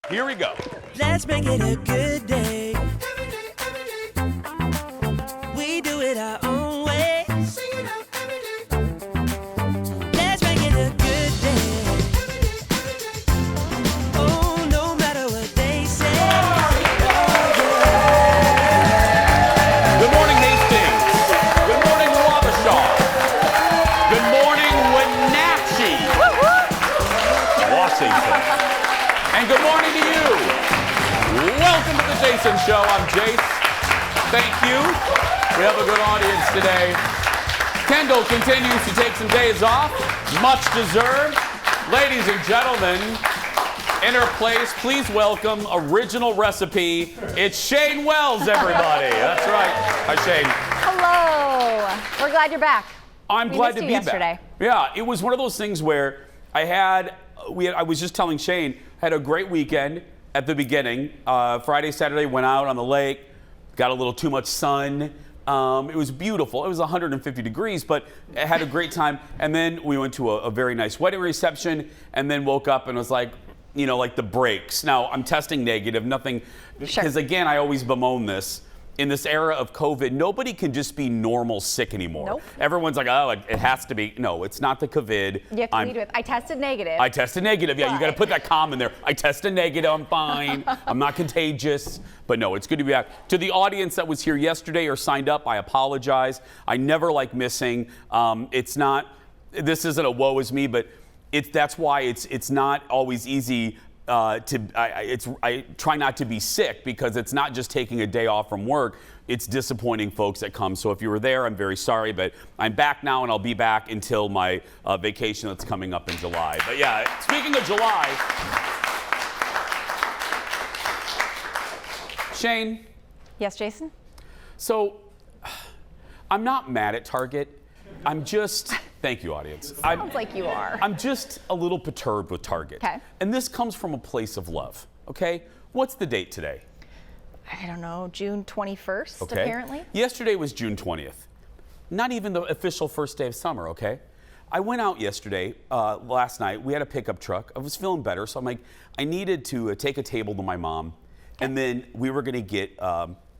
Here we go. Let's make it a good day. We do it our own way. Let's make it a good day. Oh, no matter what they say. Good morning, Hastings. Good morning, Wabasha. Good morning, Wenatchee. Washington. And good morning to you. Welcome to the Jason Show. I'm Jace. Thank you. We have a good audience today. Kendall continues to take some days off. Much deserved. Ladies and gentlemen, in her place, please welcome original recipe. It's Shane Wells, everybody. That's right. Hi, Shane. Hello. We're glad you're back. I'm glad to be yesterday. back. Yeah, it was one of those things where I was just telling Shane, had a great weekend at the beginning. Friday, Saturday, went out on the lake, got a little too much sun. It was beautiful. It was 150 degrees, but I had a great time. And then we went to a very nice wedding reception, and then woke up and was like, you know, like the breaks. Now, I'm testing negative, nothing, because again, I always bemoan this. In this era of COVID, nobody can just be normal sick anymore. Nope. Everyone's like, oh, it has to be. No, it's not the COVID. You have to lead with, I tested negative. I tested negative. Yeah, you got to put that calm in there. I tested negative. I'm fine. I'm not contagious. But no, it's good to be back. To the audience that was here yesterday or signed up, I apologize. I never like missing. It's not. This isn't a woe is me, but that's why it's not always easy. I try not to be sick because it's not just taking a day off from work. It's disappointing folks that come. So if you were there, I'm very sorry, but I'm back now and I'll be back until my vacation that's coming up in July. But yeah, speaking of July, Shane. Yes, Jason? So I'm not mad at Target. I'm just, thank you, audience. Sounds like you are. I'm just a little perturbed with Target. Okay. And this comes from a place of love, okay? What's the date today? I don't know, June 21st, Okay. apparently. Yesterday was June 20th. Not even the official first day of summer, okay? I went out yesterday, last night. We had a pickup truck. I was feeling better, so I'm like, I needed to take a table to my mom, and then we were gonna get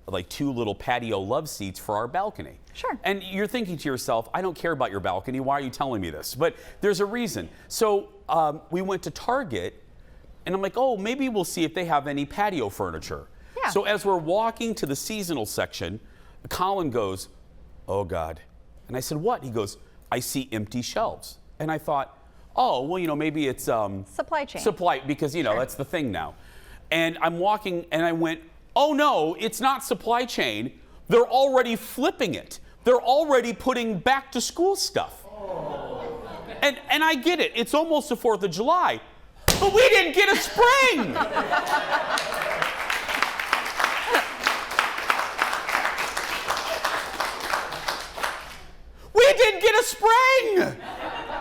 like 2 little patio love seats for our balcony. Sure. And you're thinking to yourself, I don't care about your balcony. Why are you telling me this? But there's a reason. So we went to Target, and I'm like, oh, maybe we'll see if they have any patio furniture. Yeah. So as we're walking to the seasonal section, Colin goes, oh, God. And I said, what? He goes, I see empty shelves. And I thought, oh, well, you know, maybe it's Supply chain. Supply, because, you know, that's the thing now. And I'm walking, and I went, oh, no, it's not supply chain. They're already flipping it. They're already putting back to school stuff. Oh. And I get it. It's almost the 4th of July. But we didn't get a spring. We didn't get a spring.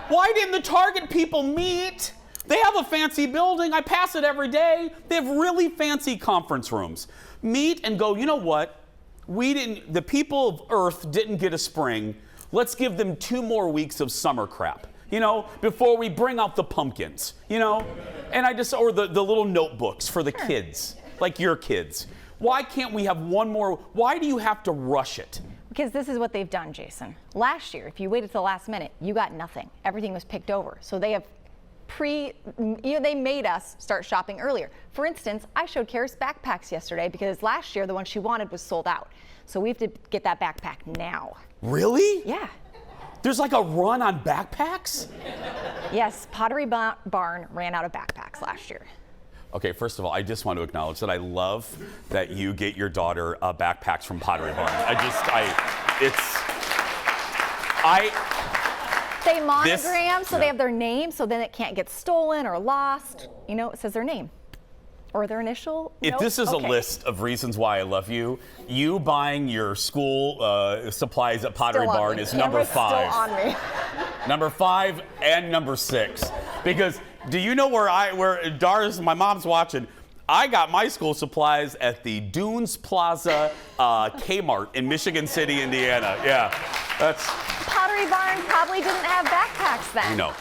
Why didn't the Target people meet? They have a fancy building. I pass it every day. They have really fancy conference rooms. Meet and go, you know what? The people of Earth didn't get a spring. Let's give them 2 more weeks of summer crap, you know, before we bring out the pumpkins, you know? And or the little notebooks for the kids, like your kids. Why can't we have 1 more? Why do you have to rush it? Because this is what they've done, Jason. Last year, if you waited till the last minute, you got nothing. Everything was picked over. So they have they made us start shopping earlier. For instance, I showed Karis backpacks yesterday because last year the one she wanted was sold out. So we have to get that backpack now. Really? Yeah. There's like a run on backpacks? Yes, Pottery Barn ran out of backpacks last year. Okay, first of all, I just want to acknowledge that I love that you get your daughter backpacks from Pottery Barn. They monogram, so they have their name, so then it can't get stolen or lost. You know, it says their name. Or their initial? If this is a list of reasons why I love you, you buying your school supplies at Pottery Barn is number 5. Still on me. Number 5 and number 6. Because do you know where Dara's, my mom's watching, I got my school supplies at the Dunes Plaza Kmart in Michigan City, Indiana. Yeah, that's... Pottery Barn probably didn't have backpacks then. No,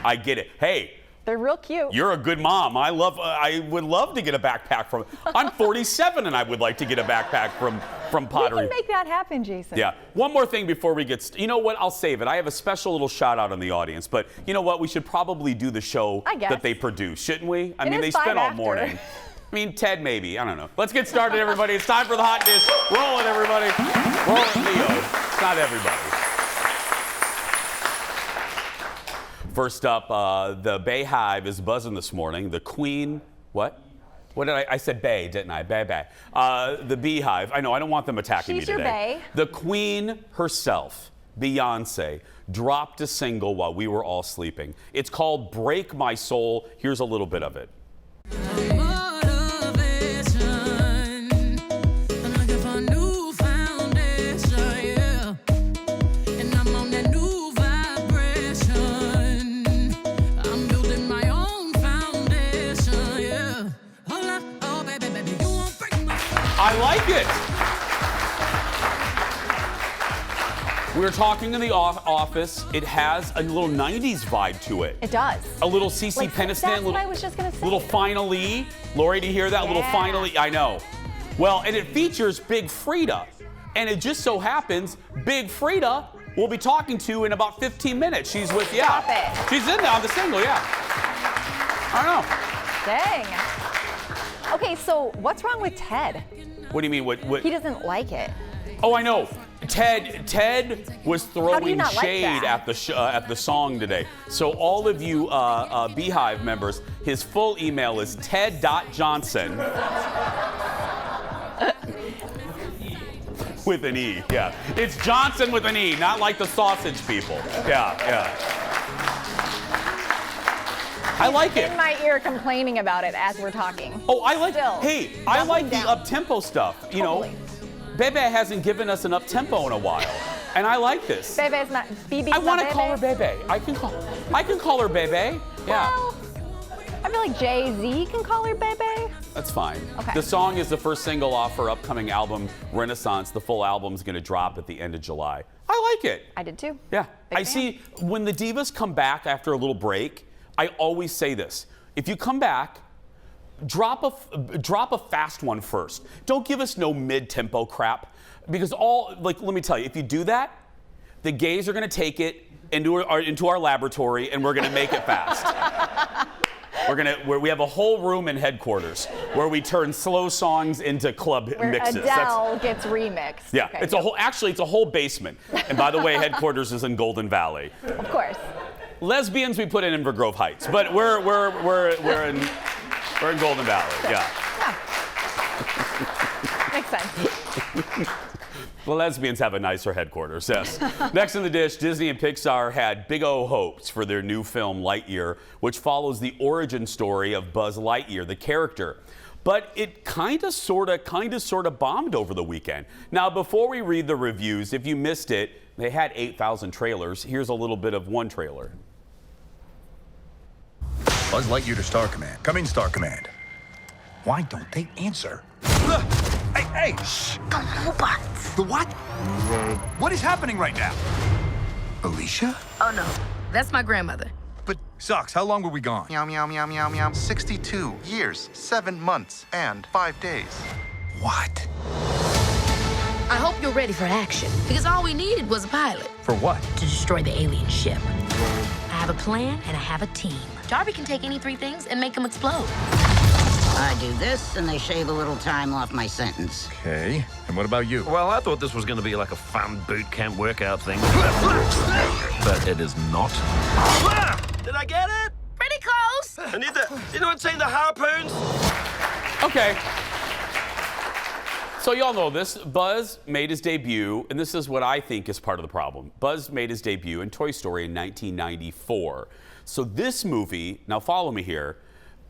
I get it. Hey, They're real cute. You're a good mom. I would love to get a backpack from. I'm 47 and I would like to get a backpack from Pottery. We can make that happen, Jason. Yeah. One more thing before we get. You know what? I'll save it. I have a special little shout out on the audience, but you know what? We should probably do the show that they produce, shouldn't we? I mean, they spent all morning. I mean, Ted, maybe. I don't know. Let's get started, everybody. It's time for the hot dish. Roll it, everybody. Roll it, Leo. It's not everybody. First up, the Bay Hive is buzzing this morning. The Queen, what? What did I said Bay, didn't I? Bay. The Beehive. I know, I don't want them attacking me today. She's your Bay. The Queen herself, Beyonce, dropped a single while we were all sleeping. It's called Break My Soul. Here's a little bit of it. I like it. We were talking in the office. It has a little 90s vibe to it. It does. A little CeCe Like, Peniston. that's what I was just going to say. Little finally. Lori, do you hear that? Yeah. Little finally. I know. Well, and it features Big Frida. And it just so happens Big Frida we'll be talking to in about 15 minutes. She's with, Stop it. She's in there on the single, yeah. I don't know. Dang. Okay, so what's wrong with Ted? What do you mean? What? He doesn't like it. Oh, I know. Ted was How do you throwing not like shade that? at the song today. So all of you Beehive members, his full email is ted.johnson with an E. Yeah, it's Johnson with an E, not like the sausage people. Yeah. I like it. In my ear complaining about it as we're talking. Oh, I like. Still, Hey, I like the down. up-tempo stuff. You know, Bebe hasn't given us an up-tempo in a while, and I like this. Bebe's not. BB's I want to not call her Bebe. I can call her Bebe. Yeah, Well, I feel like Jay-Z can call her Bebe. that's fine. Okay. The song is the first single off her upcoming album, Renaissance. The full album is going to drop at the end of July. I like it. I did too. Yeah, Big I fan. see. When the divas come back after a little break, I always say this: if you come back, drop a fast one first. Don't give us no mid-tempo crap, because let me tell you, if you do that, the gays are going to take it into our laboratory and we're going to make it fast. We have a whole room in headquarters where we turn slow songs into club Where mixes. Adele gets remixed. Yeah, Okay, it's a whole basement. And by the way, headquarters is in Golden Valley. Of course. Lesbians we put in Inver Grove Heights, but we're in Golden Valley. Yeah. Makes sense. The lesbians have a nicer headquarters, yes. Next in the dish, Disney and Pixar had big O hopes for their new film Lightyear, which follows the origin story of Buzz Lightyear, the character. But it kind of sort of bombed over the weekend. Now, before we read the reviews, if you missed it, they had 8,000 trailers. Here's a little bit of one trailer. Buzz Lightyear to Star Command. Come in, Star Command. Why don't they answer? Hey! Shh! The robots. The what? What is happening right now? Alicia? Oh no, that's my grandmother. But, Socks, how long were we gone? Meow, meow, meow, meow, meow. 62 years, 7 months, and 5 days. What? I hope you're ready for action, because all we needed was a pilot For what? to destroy the alien ship. I have a plan and I have a team. Darby can take any 3 things and make them explode. I do this, and they shave a little time off my sentence. Okay. And what about you? Well, I thought this was going to be like a fun boot camp workout thing. But it is not. Did I get it? Pretty close. I need anyone seen the harpoons? Okay. So y'all know this. Buzz made his debut, and this is what I think is part of the problem. Buzz made his debut in Toy Story in 1994. So this movie, now follow me here,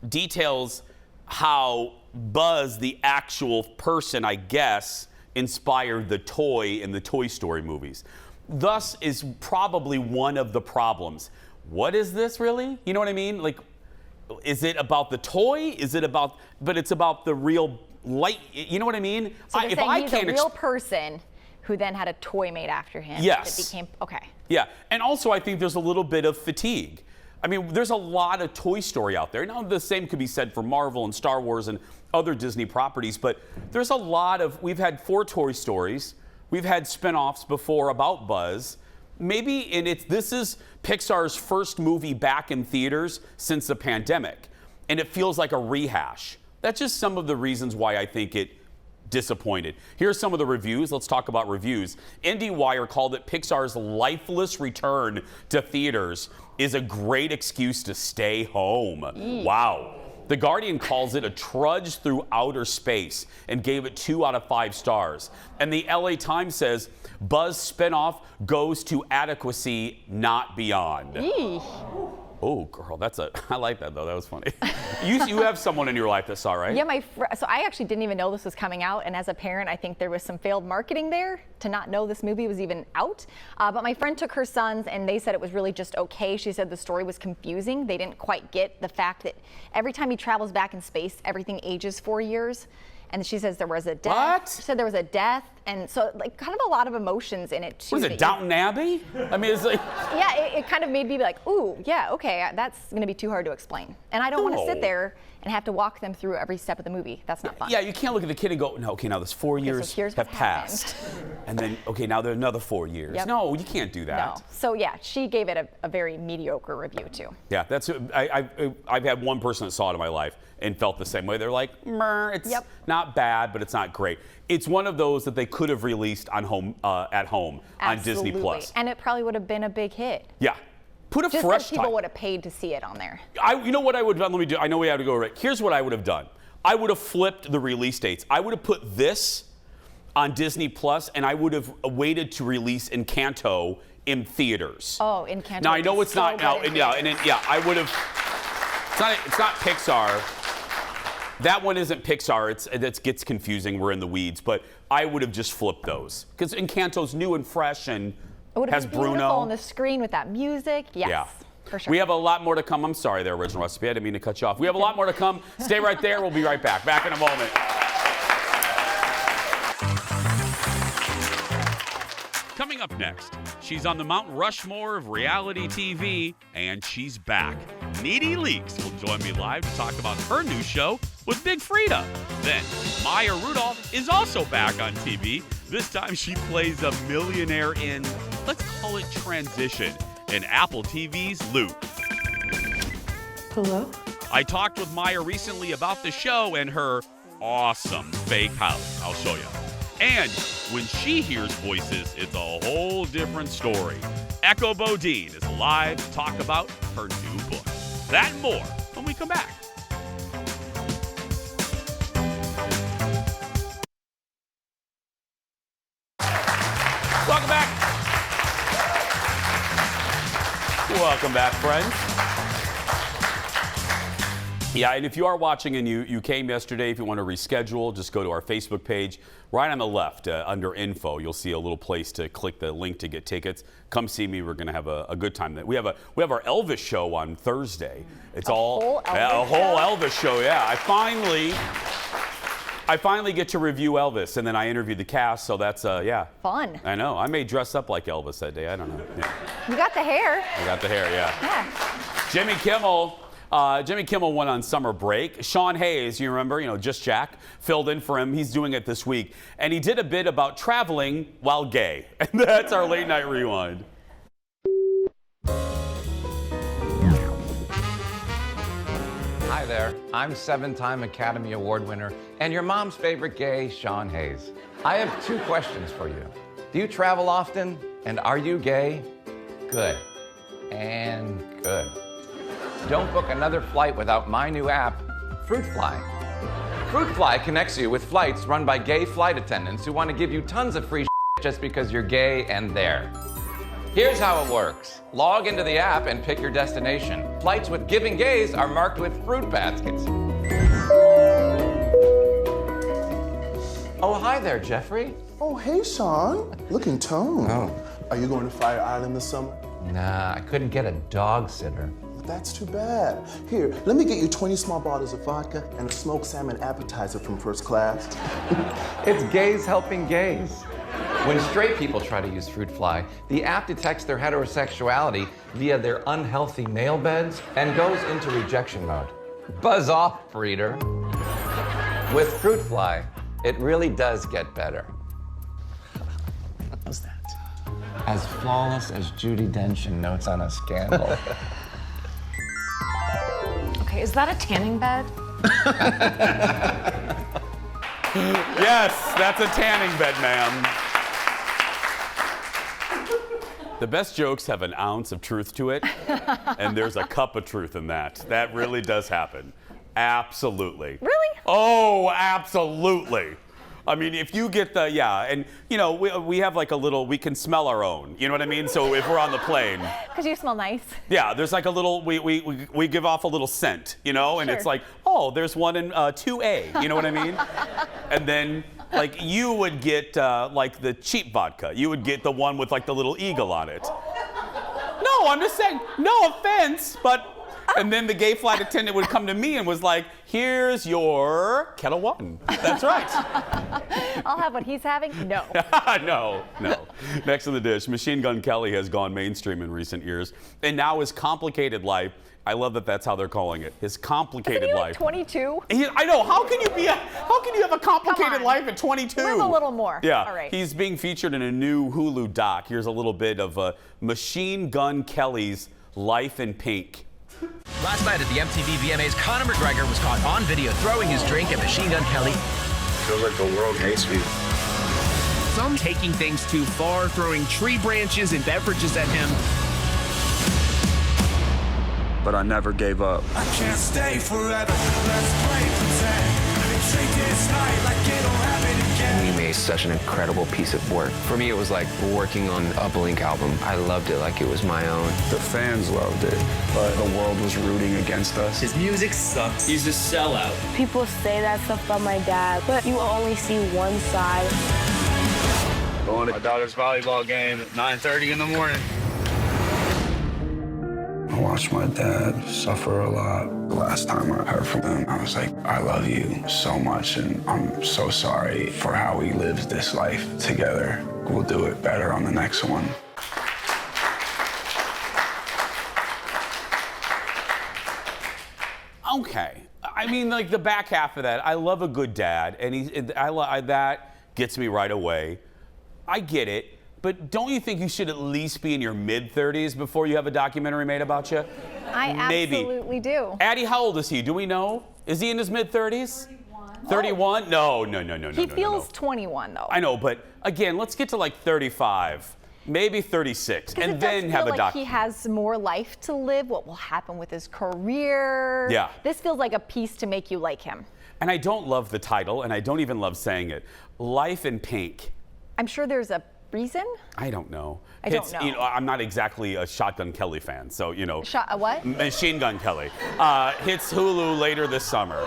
details how Buzz, the actual person, I guess, inspired the toy in the Toy Story movies. Thus is probably one of the problems. What is this really? You know what I mean? Like, is it about the toy? Is it about, but it's about the real light, you know what I mean? So they're saying he's a real person who then had a toy made after him. Yes. That became, okay. Yeah, and also I think there's a little bit of fatigue. I mean, there's a lot of Toy Story out there. Now, the same could be said for Marvel and Star Wars and other Disney properties, but there's a lot of, we've had 4 Toy Stories. We've had spin-offs before about Buzz. Maybe, and this is Pixar's first movie back in theaters since the pandemic, and it feels like a rehash. That's just some of the reasons why I think it disappointed. Here's some of the reviews. Let's talk about reviews. IndieWire called it Pixar's lifeless return to theaters is a great excuse to stay home. Wow. The Guardian calls it a trudge through outer space and gave it 2 out of 5 stars. And the LA Times says Buzz spinoff goes to adequacy, not beyond. Oh, girl, I like that though. That was funny. You have someone in your life that saw, right? Yeah, so I actually didn't even know this was coming out, and as a parent, I think there was some failed marketing there to not know this movie was even out. But my friend took her sons, and they said it was really just okay. She said the story was confusing. They didn't quite get the fact that every time he travels back in space, everything ages 4 years. And she says there was a death. What? She said there was a death, and so like kind of a lot of emotions in it too. What is it, Downton Abbey? I mean, it's like. Yeah, it kind of made me be like, ooh, yeah, okay, that's going to be too hard to explain. And I don't want to sit there and have to walk them through every step of the movie. That's not fun. Yeah, you can't look at the kid and go, no, okay, now this 4 years so here's have what passed. And then, okay, now there are another 4 years. Yep. No, you can't do that. No. So yeah, she gave it a very mediocre review too. Yeah, I've had one person that saw it in my life and felt the same way. They're like, it's not bad, but it's not great. It's one of those that they could have released on at home on Disney Plus. And it probably would have been a big hit. Yeah. Put a Just fresh people title. would have paid to see it on there. You know what I would have done? Let me do. I know we have to go right. Here's what I would have done. I would have flipped the release dates. I would have put this on Disney Plus, and I would have waited to release Encanto in theaters. Oh, Encanto. Now I know it's so not now. I would have. It's not Pixar. That one isn't Pixar. It gets confusing. We're in the weeds, but I would have just flipped those because Encanto's new and fresh and has Bruno. Beautiful Bruno on the screen with that music. Yes, yeah. for sure. We have a lot more to come. I'm sorry there, Original Recipe. I didn't mean to cut you off. We have a lot more to come. Stay right there. We'll be right back. Back in a moment. Coming up next, she's on the Mount Rushmore of reality TV, and she's back. Nene Leakes will join me live to talk about her new show with Big Frida. Then, Maya Rudolph is also back on TV. This time she plays a millionaire in, let's call it Transition, in Apple TV's Loop. Hello? I talked with Maya recently about the show and her awesome fake house. I'll show you. And when she hears voices, it's a whole different story. Echo Bodine is live to talk about her new book. That and more when we come back. Welcome back. Welcome back, friends. Yeah, and if you are watching and you came yesterday, if you want to reschedule, just go to our Facebook page. Right on the left, under info, you'll see a little place to click the link to get tickets. Come see me. We're going to have a good time. We have our Elvis show on Thursday. It's a whole Elvis show. Yeah, I finally get to review Elvis, and then I interviewed the cast. So that's fun. I know. I may dress up like Elvis that day. I don't know. Yeah. You got the hair. I got the hair. Yeah. Jimmy Kimmel went on summer break. Sean Hayes, you remember, Just Jack, filled in for him. He's doing it this week. And he did a bit about traveling while gay. And that's our late night rewind. Hi there, I'm 7-time Academy Award winner and your mom's favorite gay, Sean Hayes. I have 2 questions for you. Do you travel often? And are you gay? Good. And good. Don't book another flight without my new app, Fruitfly. Fruitfly connects you with flights run by gay flight attendants who want to give you tons of free just because you're gay and there. Here's how it works. Log into the app and pick your destination. Flights with giving gays are marked with fruit baskets. Oh, hi there, Jeffrey. Oh, hey, Sean. Looking toned. Oh. Are you going to Fire Island this summer? Nah, I couldn't get a dog sitter. That's too bad. Here, let me get you 20 small bottles of vodka and a smoked salmon appetizer from first class. It's gays helping gays. When straight people try to use fruit fly, the app detects their heterosexuality via their unhealthy nail beds and goes into rejection mode. Buzz off, breeder. With fruit fly, it really does get better. How's that? As flawless as Judi Dench in Notes on a Scandal. Okay, is that a tanning bed? Yes, that's a tanning bed, ma'am. The best jokes have an ounce of truth to it, and there's a cup of truth in that. That really does happen. Absolutely. Really? Oh, absolutely. I mean, if you get the, yeah, and you know, we have like a little, we can smell our own, you know what I mean? So if we're on the plane. Because you smell nice. Yeah, there's like a little, we give off a little scent, you know, and it's Sure. like, oh, there's one in 2A, you know what I mean? And then, like, you would get like the cheap vodka. You would get the one with like the little eagle on it. No, I'm just saying, no offense, but, and then the gay flight attendant would come to me and was like, here's your Kettle One. That's right. I'll have what he's having? No. No. Next on the dish, Machine Gun Kelly has gone mainstream in recent years, and now his complicated life. I love that that's how they're calling it. His complicated Isn't he life. like 22? I know. How can you have a complicated life at 22? Live a little more. Yeah. All right. He's being featured in a new Hulu doc. Here's a little bit of Machine Gun Kelly's life in pink. Last night at the MTV VMAs, Conor McGregor was caught on video throwing his drink at Machine Gun Kelly. Feels like the world hates me. Some taking things too far, throwing tree branches and beverages at him. But I never gave up. I can't stay forever. Let's play pretend. Let me treat this night like it'll happen again. We made such an incredible piece of work. For me, it was like working on a Blink album. I loved it like it was my own. The fans loved it, but the world was rooting against us. His music sucks. He's a sellout. People say that stuff about my dad, but you only see one side. Going to my daughter's volleyball game at 9:30 in the morning. I watched my dad suffer a lot. The last time I heard from him, I was like, I love you so much, and I'm so sorry for how we lived this life together. We'll do it better on the next one. Okay. I mean, like the back half of that, I love a good dad, and that gets me right away. I get it. But don't you think you should at least be in your mid-30s before you have a documentary made about you? I absolutely do. Addie, how old is he? Do we know? Is he in his mid-30s? 31. 31? No. He feels 21, though. I know, but again, let's get to like 35, maybe 36, and then have a like doc. He has more life to live. What will happen with his career? Yeah. This feels like a piece to make you like him. And I don't love the title, and I don't even love saying it. Life in Pink. I'm sure there's a reason? I don't know. I don't know. You know, I'm not exactly a Shotgun Kelly fan, so you know. A what? Machine Gun Kelly. Hits Hulu later this summer.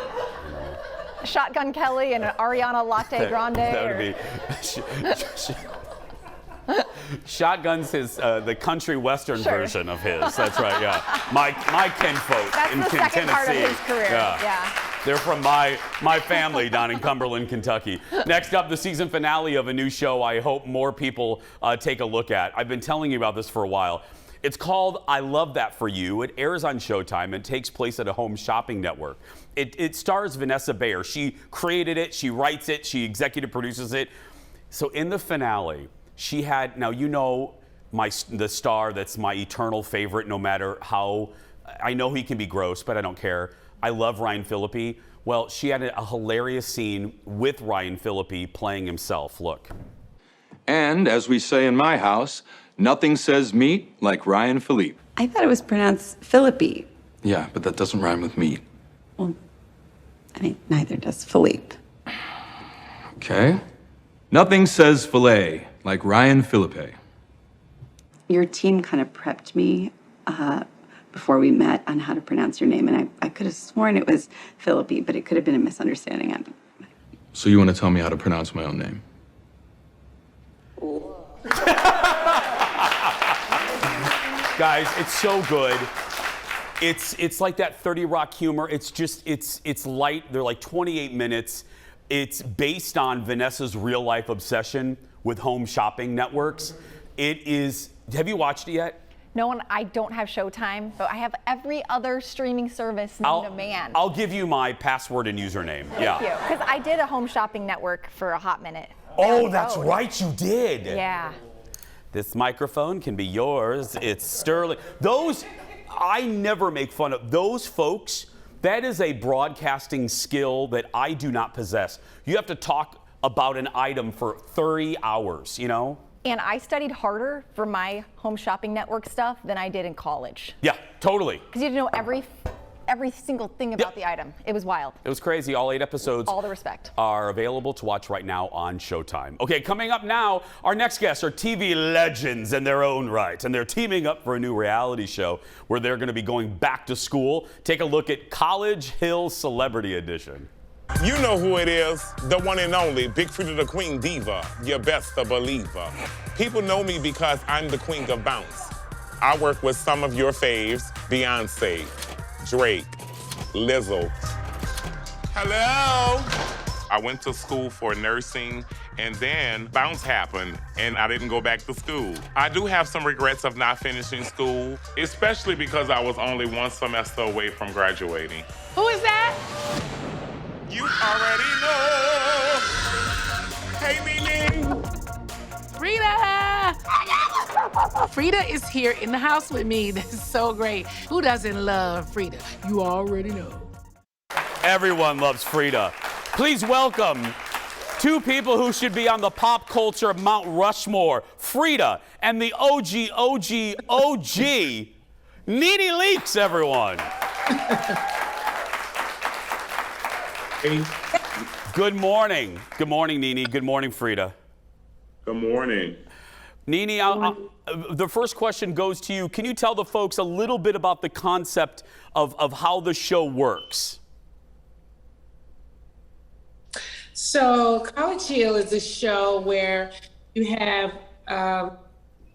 Shotgun Kelly and an Ariana Latte Grande? That would be. Shotgun's his the country western version of his. That's right. Yeah. My kinfolk That's in the second Tennessee. part of his career. Yeah. They're from my family down in Cumberland, Kentucky. Next up, the season finale of a new show I hope more people take a look at. I've been telling you about this for a while. It's called I Love That For You. It airs on Showtime and takes place at a home shopping network. It stars Vanessa Bayer. She created it, she writes it, she executive produces it. So in the finale, she had, now you know the star that's my eternal favorite no matter how, I know he can be gross, but I don't care. I love Ryan Phillippe. Well, she had a hilarious scene with Ryan Phillippe playing himself. Look. And as we say in my house, nothing says meat like Ryan Phillippe. I thought it was pronounced Phillippe. Yeah, but that doesn't rhyme with meat. Well, I mean, neither does Philippe. Okay. Nothing says filet like Ryan Phillippe. Your team kind of prepped me before we met on how to pronounce your name, and I could have sworn it was Phillippe, but it could have been a misunderstanding. So you want to tell me how to pronounce my own name? Guys, it's so good. It's like that 30 Rock humor. It's just, it's light. They're like 28 minutes. It's based on Vanessa's real life obsession with home shopping networks. It is, have you watched it yet? No one, I don't have Showtime, but I have every other streaming service known to man. I'll give you my password and username. Thank you, because I did a home shopping network for a hot minute. Oh, that's right, you did. Yeah. This microphone can be yours. It's sterling. Those, I never make fun of those folks. That is a broadcasting skill that I do not possess. You have to talk about an item for 30 hours, you know? And I studied harder for my home shopping network stuff than I did in college. Yeah, totally. Because you had to know every single thing about the item. It was wild. It was crazy. All 8 episodes All the respect. are available to watch right now on Showtime. Okay, coming up now, our next guests are TV legends in their own right, and they're teaming up for a new reality show where they're going to be going back to school. Take a look at College Hill Celebrity Edition. You know who it is, the one and only, Big Frida the Queen Diva, your best a believer. People know me because I'm the queen of bounce. I work with some of your faves, Beyonce, Drake, Lizzo. Hello? I went to school for nursing, and then bounce happened, and I didn't go back to school. I do have some regrets of not finishing school, especially because I was only 1 semester away from graduating. Who is that? You already know. Hey, Nene. Frida! Frida is here in the house with me. This is so great. Who doesn't love Frida? You already know. Everyone loves Frida. Please welcome 2 people who should be on the pop culture Mount Rushmore. Frida and the OG, Nene Leakes, everyone. Good morning. Good morning, Nene. Good morning, Frida. Good morning. Nene, the first question goes to you. Can you tell the folks a little bit about the concept of how the show works? So College Hill is a show where you have,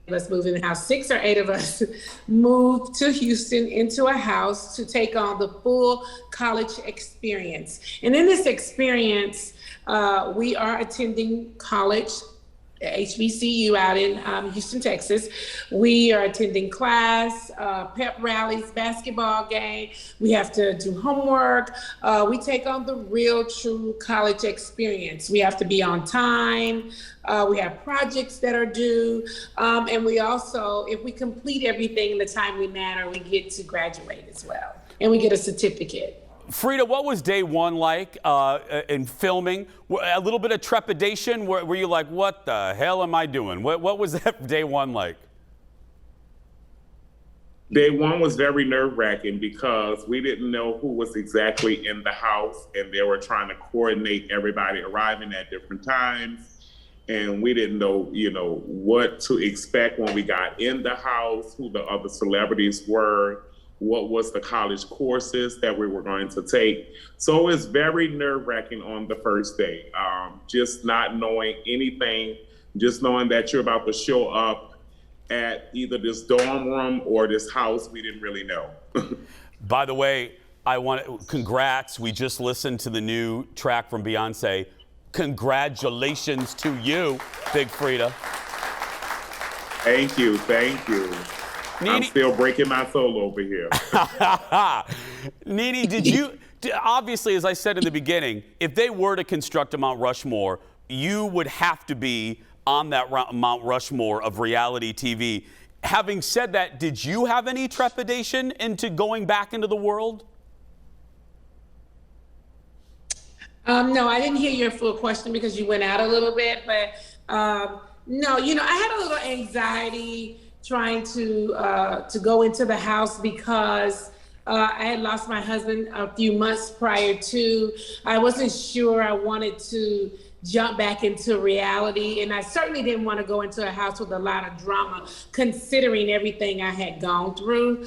let's move in the house, 6 or 8 of us moved to Houston into a house to take on the full college experience. And in this experience, we are attending college, HBCU out in Houston, Texas. We are attending class, pep rallies, basketball game. We have to do homework. We take on the real, true college experience. We have to be on time. We have projects that are due. And we also, if we complete everything in a timely manner, we get to graduate as well. And we get a certificate. Frida, what was day 1 like in filming? A little bit of trepidation? Were you like, what the hell am I doing? What was that day 1 like? Day 1 was very nerve-wracking because we didn't know who was exactly in the house, and they were trying to coordinate everybody arriving at different times. And we didn't know, what to expect when we got in the house, who the other celebrities were, what was the college courses that we were going to take. So it's very nerve-wracking on the first day. Just not knowing anything, just knowing that you're about to show up at either this dorm room or this house we didn't really know. By the way, congrats. We just listened to the new track from Beyonce. Congratulations to you, Big Frida. Thank you, thank you. Nene, I'm still breaking my soul over here. Nene, obviously, as I said in the beginning, if they were to construct a Mount Rushmore, you would have to be on that Mount Rushmore of reality TV. Having said that, did you have any trepidation into going back into the world? No, I didn't hear your full question because you went out a little bit, but no, I had a little anxiety trying to go into the house because I had lost my husband a few months prior to. I wasn't sure I wanted to jump back into reality, and I certainly didn't want to go into a house with a lot of drama, considering everything I had gone through.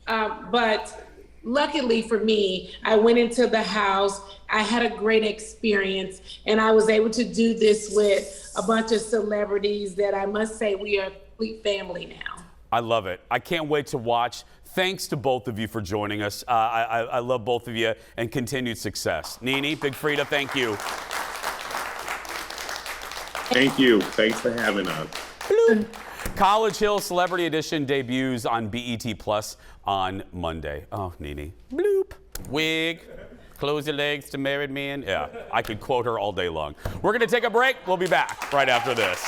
But luckily for me, I went into the house. I had a great experience, and I was able to do this with a bunch of celebrities that I must say we are a complete family now. I love it. I can't wait to watch. Thanks to both of you for joining us. I love both of you, and continued success. Nene, Big Frida, thank you. Thank you. Thanks for having us. Bloop. College Hill Celebrity Edition debuts on BET Plus on Monday. Oh, Nene. Bloop. Wig. Close your legs to married men. Yeah, I could quote her all day long. We're going to take a break. We'll be back right after this.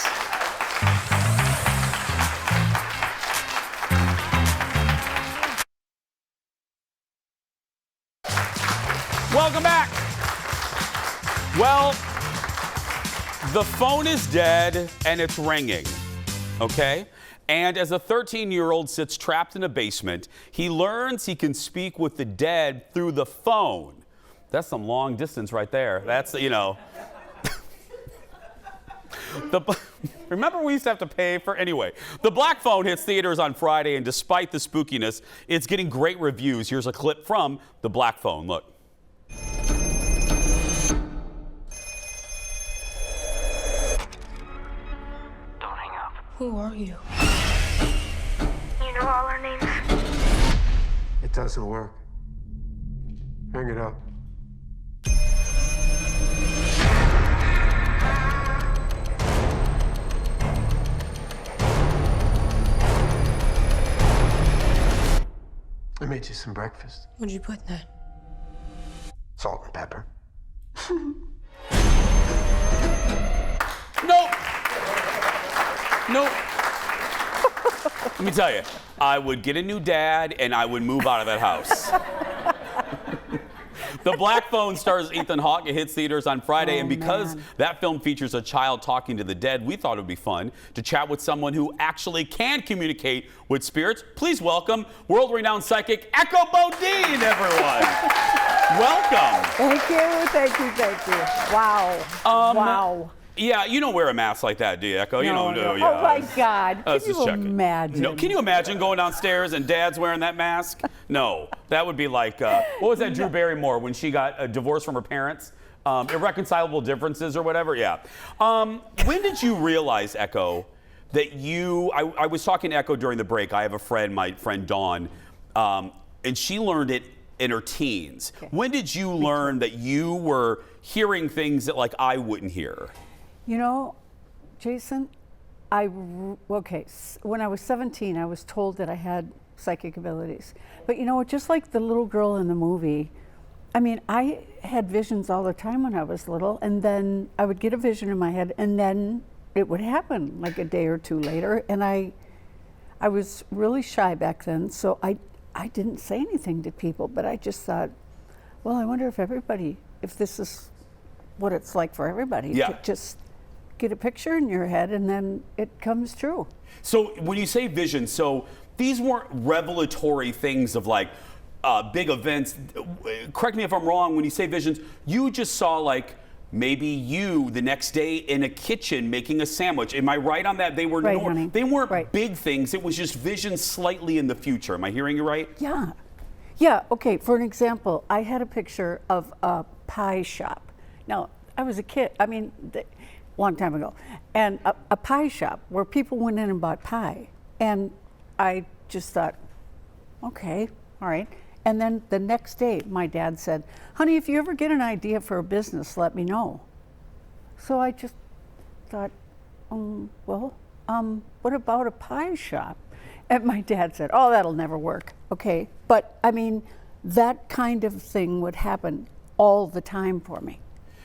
Welcome back. Well, the phone is dead and it's ringing, okay? And as a 13-year-old sits trapped in a basement, he learns he can speak with the dead through the phone. That's some long distance right there. That's, you know. Remember we used to have to pay for, anyway. The Black Phone hits theaters on Friday, and despite the spookiness, it's getting great reviews. Here's a clip from The Black Phone. Look. Who are you? You know all our names? It doesn't work. Hang it up. I made you some breakfast. What'd you put in that? Salt and pepper. Nope. Nope. Let me tell you, I would get a new dad and I would move out of that house. The Black Phone stars Ethan Hawke. It hits theaters on Friday, and because that film features a child talking to the dead, we thought it would be fun to chat with someone who actually can communicate with spirits. Please welcome world-renowned psychic Echo Bodine, everyone. Welcome. Thank you, thank you, thank you. Wow. Wow. Yeah, you don't wear a mask like that, do you, Echo? You don't no. do, yeah. Oh my God! I was Can just you checking. imagine? No, can you imagine going downstairs and Dad's wearing that mask? No, that would be like what was that Drew Barrymore when she got a divorce from her parents? Irreconcilable differences or whatever. Yeah. When did you realize, Echo, that you? I was talking to Echo during the break. I have a friend, my friend Dawn, and she learned it in her teens. Okay. When did you learn that you were hearing things that like I wouldn't hear? You know, Jason, when I was 17, I was told that I had psychic abilities. But you know what, just like the little girl in the movie, I mean, I had visions all the time when I was little, and then I would get a vision in my head, and then it would happen like a day or two later. And I was really shy back then, so I didn't say anything to people, but I just thought, well, I wonder if this is what it's like for everybody. Yeah. To just get a picture in your head and then it comes true. So when you say vision, so these weren't revelatory things of like big events. Correct me if I'm wrong, when you say visions, you just saw like maybe you the next day in a kitchen making a sandwich. Am I right on that? They were right, they weren't big things. It was just visions slightly in the future. Am I hearing you right? Yeah. Yeah, okay, for an example, I had a picture of a pie shop. Now, I was a kid, long time ago, and a pie shop where people went in and bought pie. And I just thought, okay, all right. And then the next day, my dad said, honey, if you ever get an idea for a business, let me know. So I just thought, what about a pie shop? And my dad said, oh, that'll never work. Okay, but I mean, that kind of thing would happen all the time for me.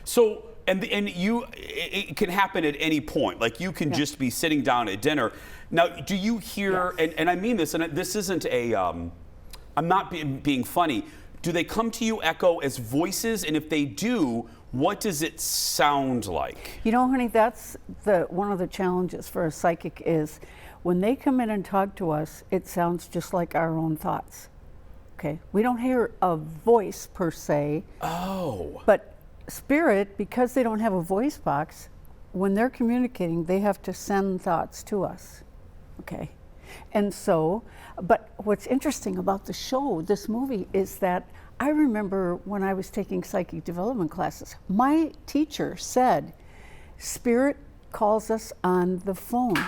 So, it can happen at any point. Like you can just be sitting down at dinner. Now, do you hear, and I mean this, and this isn't I'm not being funny. Do they come to you, Echo, as voices? And if they do, what does it sound like? You know, honey, that's one of the challenges for a psychic is when they come in and talk to us, it sounds just like our own thoughts. Okay, we don't hear a voice per se. Oh. But spirit, because they don't have a voice box, when they're communicating, they have to send thoughts to us. Okay. And so, but what's interesting about the show, this movie, is that I remember when I was taking psychic development classes, my teacher said, spirit calls us on the phone.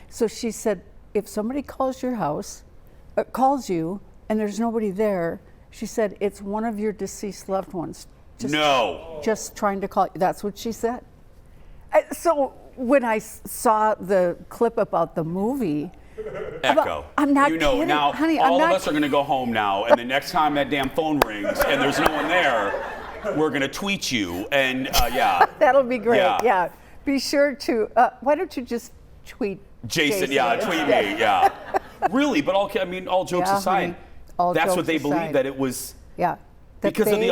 So she said, if somebody calls your house, calls you, and there's nobody there, she said, it's one of your deceased loved ones. Just trying to call you. That's what she said. So when I saw the clip about the movie, Echo. I'm not You know, kidding, now honey. all of us are going to go home now, and the next time that damn phone rings and there's no one there, we're going to tweet you. And yeah. That'll be great. Yeah. Yeah. Be sure to. Why don't you just tweet Jason, yeah, tweet me, yeah. Really, but all jokes Yeah, aside, honey, all that's what jokes they aside. believe, that it was Yeah. That because of the they-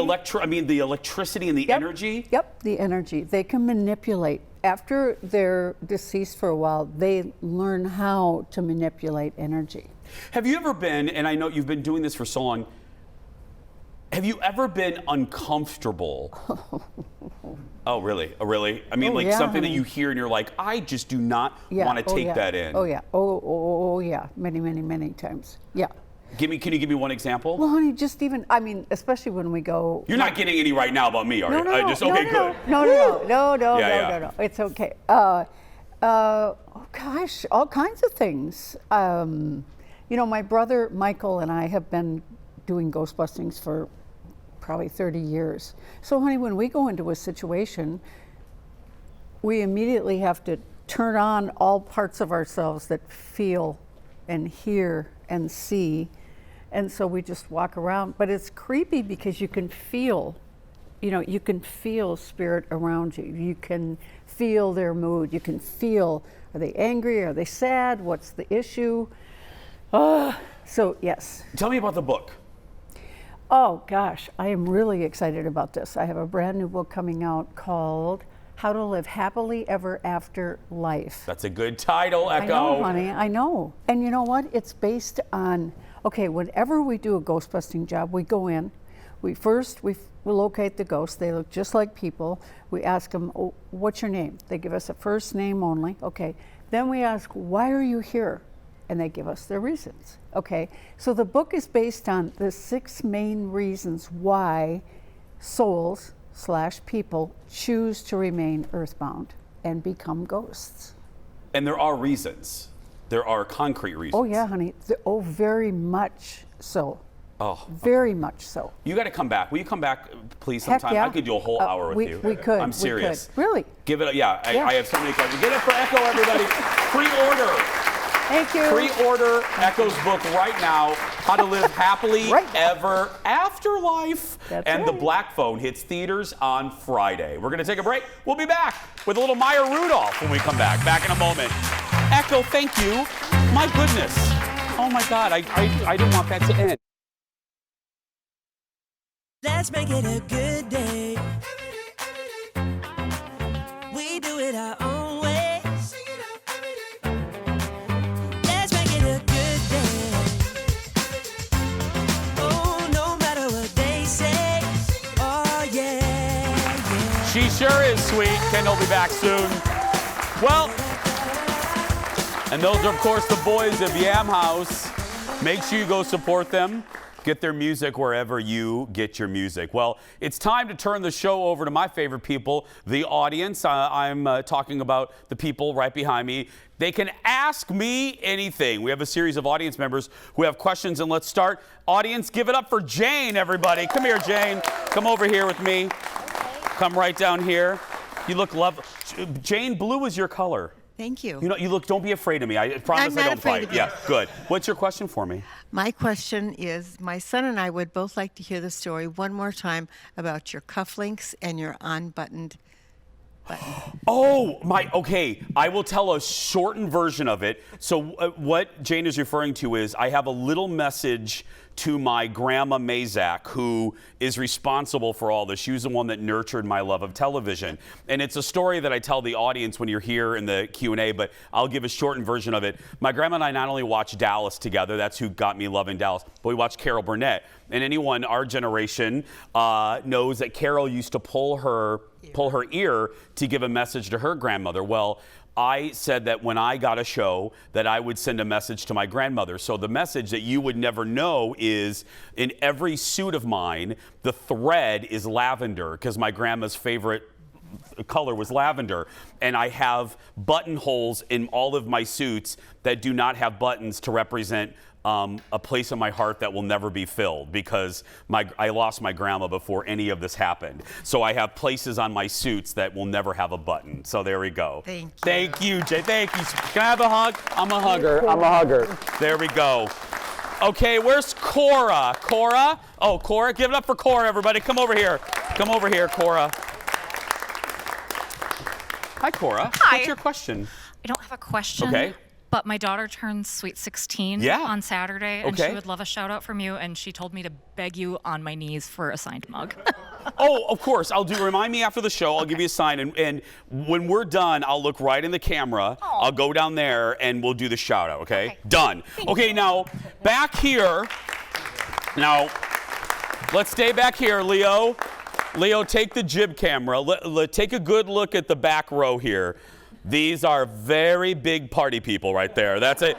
the electricity and the energy. Yep, the energy. They can manipulate. After they're deceased for a while, they learn how to manipulate energy. Have you ever been, and I know you've been doing this for so long, have you ever been uncomfortable? Oh, really? Oh, really? I mean, Oh, like yeah, something that honey. you hear and you're like, I just do not want to oh, take yeah. that in. Oh yeah. Oh yeah. Many, many, many times. Yeah. Can you give me one example? Well, honey, just even, especially when we go. You're not getting any right now about me, are No, you? no, I no, just, no, okay, no, good. No. It's okay. Oh gosh, all kinds of things. My brother Michael and I have been doing Ghostbustings for probably 30 years. So, honey, when we go into a situation, we immediately have to turn on all parts of ourselves that feel and hear and see. And so we just walk around. But it's creepy because you can feel, you can feel spirit around you. You can feel their mood. You can feel, are they angry? Are they sad? What's the issue? So, yes. Tell me about the book. Oh, gosh, I am really excited about this. I have a brand new book coming out called How to Live Happily Ever After Life. That's a good title, Echo. I know, honey, I know. And you know what? It's based on, whenever we do a ghost busting job, we go in, we locate the ghosts. They look just like people. We ask them, oh, what's your name? They give us a first name only. Okay. Then we ask, why are you here? And they give us their reasons. Okay. So the book is based on the 6 main reasons why souls/people choose to remain earthbound and become ghosts. And there are reasons. There are concrete reasons. Oh yeah, honey. Very much so. Oh. Very much so. You got to come back. Will you come back, please, Heck sometime? yeah. I could do a whole hour with you. We could. I'm serious. We could. Really? Give it. Yeah. Yeah. I have so many questions. Get it for Echo, everybody. Pre-order. Thank you. Pre-order Echo's book right now. How to Live Happily Ever After Life. And The Black Phone hits theaters on Friday. We're going to take a break. We'll be back with a little Maya Rudolph when we come back. Back in a moment. Echo, thank you. My goodness. Oh my God. I didn't want that to end. Let's make it a good day. We do it our own way. Let's make it a good day. Oh, no matter what they say. Oh, yeah. She sure is sweet. Kendall will be back soon. Well, and those are, of course, the boys of Yam House. Make sure you go support them. Get their music wherever you get your music. Well, it's time to turn the show over to my favorite people, the audience. I'm talking about the people right behind me. They can ask me anything. We have a series of audience members who have questions, and let's start. Audience, give it up for Jane, everybody. Come here, Jane. Come over here with me. Come right down here. You look lovely. Jane, blue is your color. Thank you. You look, don't be afraid of me. I promise I don't fight. Yeah, good. What's your question for me? My question is, my son and I would both like to hear the story one more time about your cufflinks and your unbuttoned button. Oh, okay. I will tell a shortened version of it. So what Jane is referring to is I have a little message to my grandma Mazak, who is responsible for all this. She was the one that nurtured my love of television. And it's a story that I tell the audience when you're here in the Q&A, but I'll give a shortened version of it. My grandma and I not only watched Dallas together, that's who got me loving Dallas, but we watched Carol Burnett. And anyone our generation knows that Carol used to pull her ear to give a message to her grandmother. Well, I said that when I got a show that I would send a message to my grandmother. So the message that you would never know is in every suit of mine, the thread is lavender because my grandma's favorite color was lavender. And I have buttonholes in all of my suits that do not have buttons to represent a place in my heart that will never be filled because I lost my grandma before any of this happened. So I have places on my suits that will never have a button. So there we go. Thank you, Jay. Thank you. Can I have a hug? I'm a hugger. I'm a hugger. There we go. Okay, where's Cora? Cora? Oh, Cora. Give it up for Cora, everybody. Come over here. Come over here, Cora. Hi, Cora. Hi. What's your question? I don't have a question. Okay. But my daughter turns sweet 16 on Saturday, and she would love a shout out from you. And she told me to beg you on my knees for a signed mug. Oh, of course. Remind me after the show. I'll give you a sign. And when we're done, I'll look right in the camera. I'll go down there and we'll do the shout out, okay? Done. Okay, now back here. Now, let's stay back here, Leo. Leo, take the jib camera. Take a good look at the back row here. These are very big party people right there. That's it.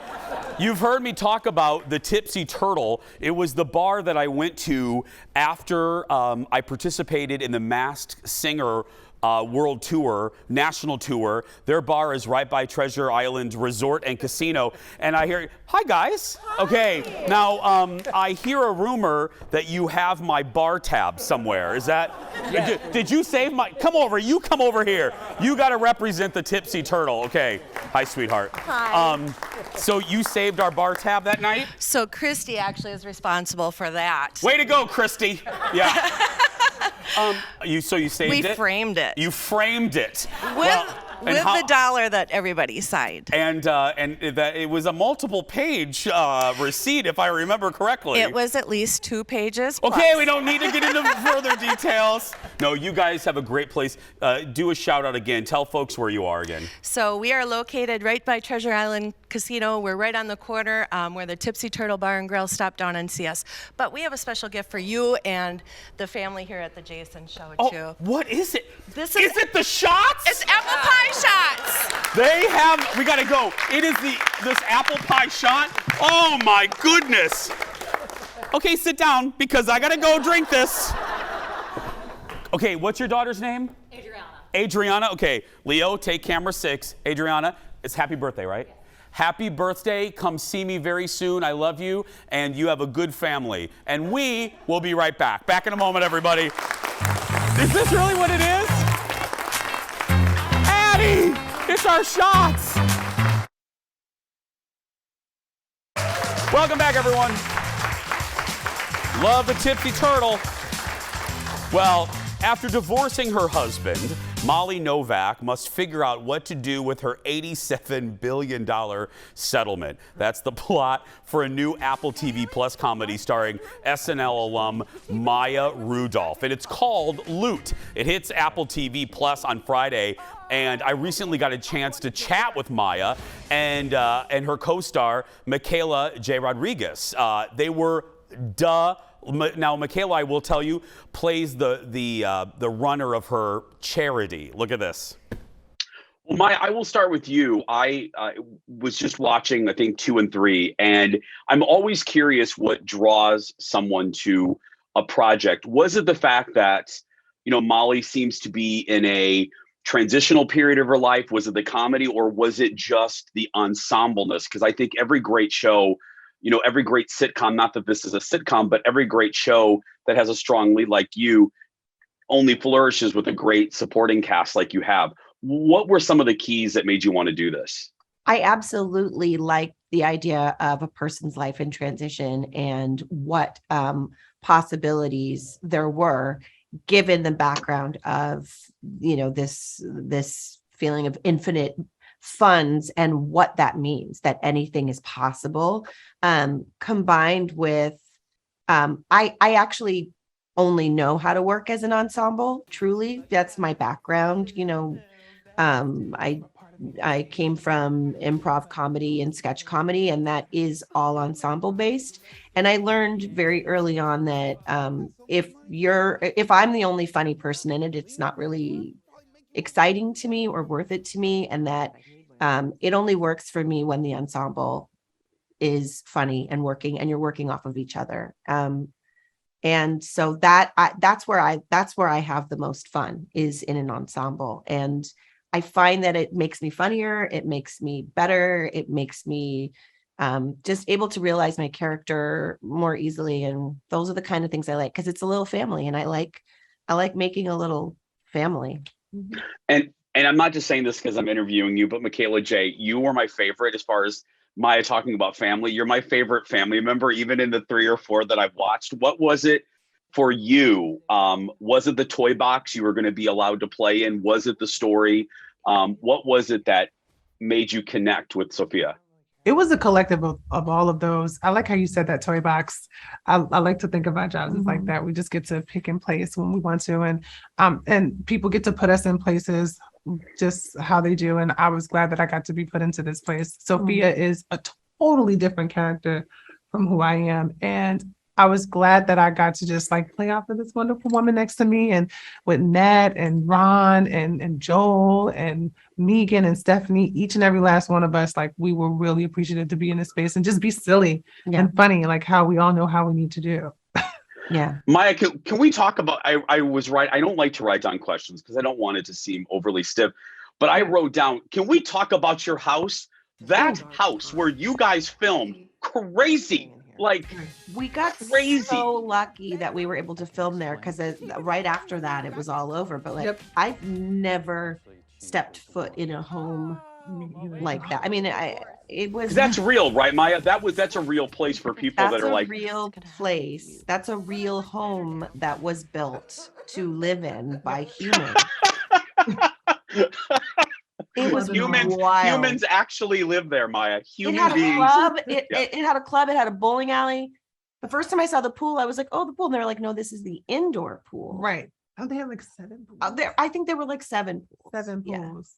You've heard me talk about the Tipsy Turtle. It was the bar that I went to after I participated in the Masked Singer World Tour, National Tour. Their bar is right by Treasure Island Resort and Casino. And I hear, hi guys. Okay, now I hear a rumor that you have my bar tab somewhere. Is that, did you save my, come over, you come over here. You gotta represent the Tipsy Turtle. Okay, hi sweetheart. Hi. So you saved our bar tab that night? So Christy actually is responsible for that. Way to go, Christy. Yeah. So you saved it? We framed it. You framed it. With the dollar that everybody signed. And that it was a multiple page receipt, if I remember correctly. It was at least 2 pages. Okay, plus. we don't need to get into further details. No, you guys have a great place. Do a shout out again. Tell folks where you are again. So we are located right by Treasure Island Casino. We're right on the corner where the Tipsy Turtle Bar and Grill. Stop down and see us. But we have a special gift for you and the family here at the Jason Show too. What is it? Is it the shots? It's apple pie shots. We gotta go. It is this apple pie shot. Oh my goodness. Okay, sit down because I gotta go drink this. Okay, what's your daughter's name? Adriana. Okay, Leo, take camera 6. Adriana, it's happy birthday, right? Happy birthday. Come see me very soon. I love you, and you have a good family. And we will be right back. Back in a moment, everybody. Is this really what it is? Addie, it's our shots. Welcome back, everyone. Love the Tipsy Turtle. Well, after divorcing her husband, Molly Novak must figure out what to do with her $87 billion settlement. That's the plot for a new Apple TV Plus comedy starring SNL alum Maya Rudolph. And it's called Loot. It hits Apple TV Plus on Friday. And I recently got a chance to chat with Maya and her co-star, Michaela J. Rodriguez. They were Now, Michaela, I will tell you, plays the runner of her charity. Look at this. Well, Maya, I will start with you. I was just watching, I think, 2 and 3, and I'm always curious what draws someone to a project. Was it the fact that, Molly seems to be in a transitional period of her life? Was it the comedy, or was it just the ensembleness? Because I think every great show, every great sitcom, not that this is a sitcom, but every great show that has a strong lead like you only flourishes with a great supporting cast like you have. What were some of the keys that made you want to do this? I absolutely like the idea of a person's life in transition and what possibilities there were, given the background of, this feeling of infinite funds and what that means, that anything is possible, combined with, I actually only know how to work as an ensemble. Truly, that's my background. I came from improv comedy and sketch comedy, and that is all ensemble based. And I learned very early on that if I'm the only funny person in it, it's not really exciting to me or worth it to me, and that it only works for me when the ensemble is funny and working, and you're working off of each other. And so that's where I have the most fun, is in an ensemble. And I find that it makes me funnier, it makes me better, it makes me just able to realize my character more easily. And those are the kind of things I like, because it's a little family, and I like making a little family. And I'm not just saying this because I'm interviewing you, but Michaela J, you were my favorite as far as Maya talking about family. You're my favorite family member, even in the 3 or 4 that I've watched. What was it for you? Was it the toy box you were going to be allowed to play in? Was it the story? What was it that made you connect with Sophia? It was a collective of all of those. I like how you said that toy box. I like to think of our jobs as like that. We just get to pick and place when we want to, and people get to put us in places just how they do. And I was glad that I got to be put into this place. Sophia is a totally different character from who I am, and I was glad that I got to just like play off of this wonderful woman next to me, and with Nat and Ron and Joel and Megan and Stephanie, each and every last one of us, like we were really appreciative to be in this space and just be silly and funny, like how we all know how we need to do. Yeah. Maya, can we talk about, I was right. I don't like to write down questions because I don't want it to seem overly stiff, but I wrote down, can we talk about your house? That house where you guys filmed, crazy. Like, we got crazy. So lucky that we were able to film there, because right after that it was all over. But like, I've never stepped foot in a home like that. I mean, it was. That's real, right, Maya? That's a real place for people that are like. That's a real place. That's a real home that was built to live in by humans. It was wild. Humans actually live there, Maya. Human it had beings. A club. It had a club. It had a bowling alley. The first time I saw the pool, I was like, "Oh, the pool!" And they're like, "No, this is the indoor pool." Right. Oh, they have like 7 pools. I think there were like 7 pools. 7 pools.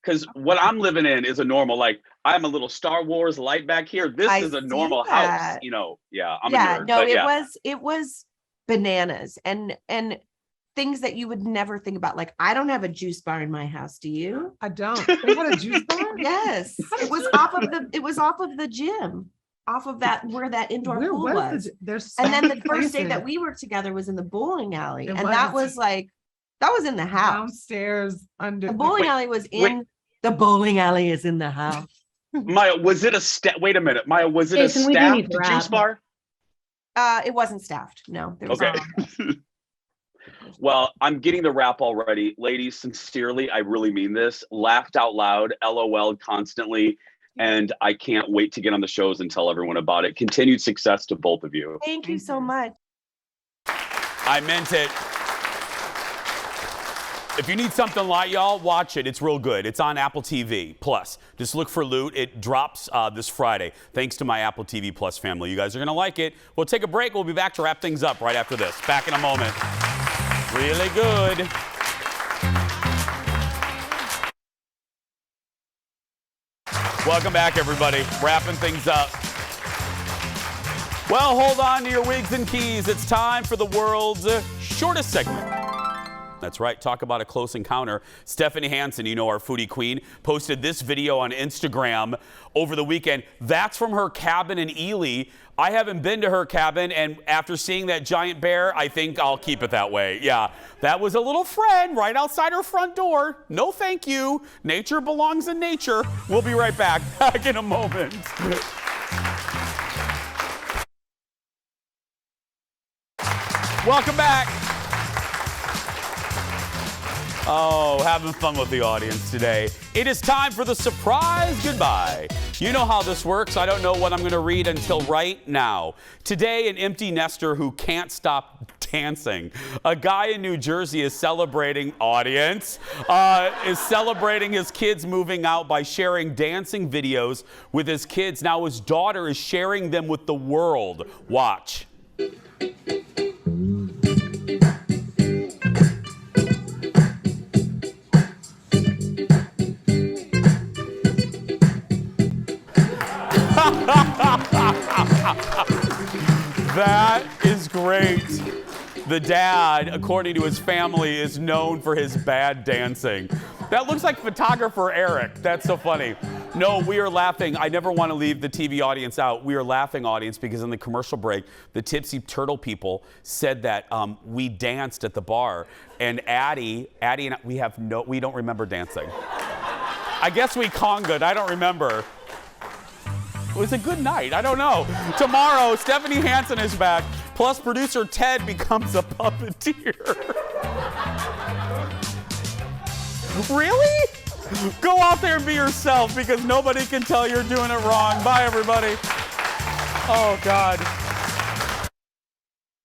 Because what I'm living in is a normal, like, I'm a little Star Wars light back here. This is a normal house, you know. Yeah, I'm a nerd. No, but it was bananas and things that you would never think about. Like, I don't have a juice bar in my house. Do you? I don't. They had a juice bar? Yes. It was off of the gym, off of that where that indoor pool was. And then the first day that we were together was in the bowling alley. That was in the house. Downstairs under the bowling alley was in the bowling alley is in the house. Maya, was it wait a minute. Maya, was it a staffed juice bar? It wasn't staffed. No. There was okay. Well, I'm getting the wrap already. Ladies, sincerely, I really mean this. Laughed out loud, LOL'd constantly, and I can't wait to get on the shows and tell everyone about it. Continued success to both of you. Thank you so much. I meant it. If you need something light, y'all, watch it. It's real good. It's on Apple TV Plus. Just look for Loot. It drops this Friday. Thanks to my Apple TV Plus family. You guys are going to like it. We'll take a break. We'll be back to wrap things up right after this. Back in a moment. Really good. Welcome back, everybody. Wrapping things up. Well, hold on to your wigs and keys. It's time for the world's shortest segment. That's right, talk about a close encounter. Stephanie Hansen, you know, our foodie queen, posted this video on Instagram over the weekend. That's from her cabin in Ely. I haven't been to her cabin, and after seeing that giant bear, I think I'll keep it that way. Yeah, that was a little friend right outside her front door. No thank you. Nature belongs in nature. We'll be right back in a moment. Welcome back. Oh, having fun with the audience today. It is time for the surprise goodbye. You know how this works. I don't know what I'm going to read until right now. Today, an empty nester who can't stop dancing. A guy in New Jersey is celebrating, is celebrating his kids moving out by sharing dancing videos with his kids. Now his daughter is sharing them with the world. Watch. That is great. The dad, according to his family, is known for his bad dancing. That looks like photographer Eric. That's so funny. No, we are laughing. I never want to leave the TV audience out. We are laughing, audience, because in the commercial break, the Tipsy Turtle people said that we danced at the bar, and Addie and we don't remember dancing. I guess we congaed. I don't remember. was a good night. I don't know. Tomorrow, Stephanie Hansen is back. Plus, producer Ted becomes a puppeteer. Really? Go out there and be yourself because nobody can tell you're doing it wrong. Bye, everybody. Oh, God.